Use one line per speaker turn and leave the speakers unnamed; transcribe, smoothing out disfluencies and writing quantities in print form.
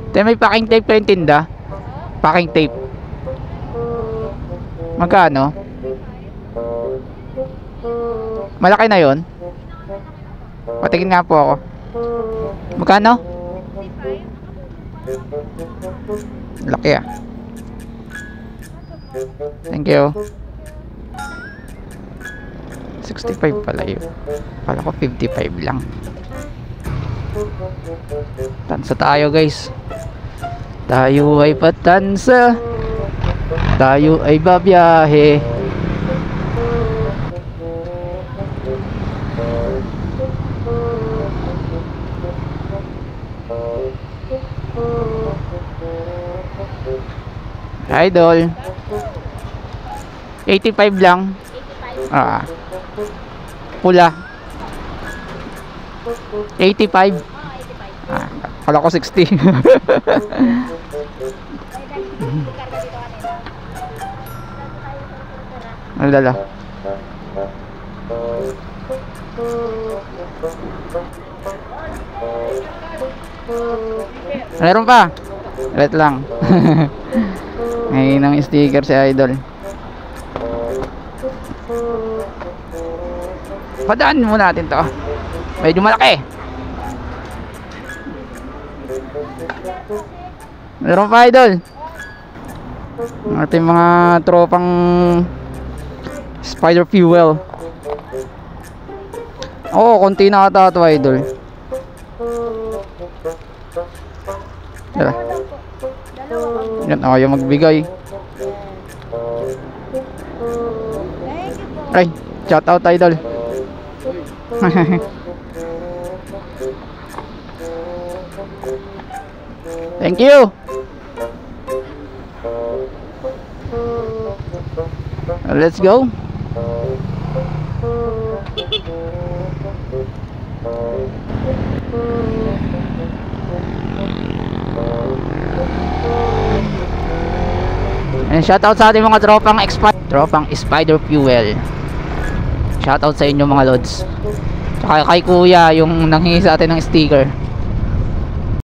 Te, may packing tape kayong tinda? Packing tape. Magkano? Malaki na yon. Patingin nga po ako. Magkano? Laki ah. Thank you. 65 pala yun. Pala ko 55 lang. Tansa tayo guys. Tayo ay patansa. Tayo ay babiyahe. Idol 85 lang. Pula 85. Kala ko 60. Ano dala? Meron pa. Wait lang. Ngayon ang sticker si Idol. Padaan mo natin to. Medyo malaki. Meron pa Idol. Ating mga tropang spider fuel. Oo, konti na ata ito Idol. Yan, ayaw magbigay. Ay, shout out Idol. Thank you. Let's go. And shout out sa ating mga tropang spider fuel. Shout out sa inyo mga lods. Tsaka kay kuya yung nanghingi sa atin ng sticker.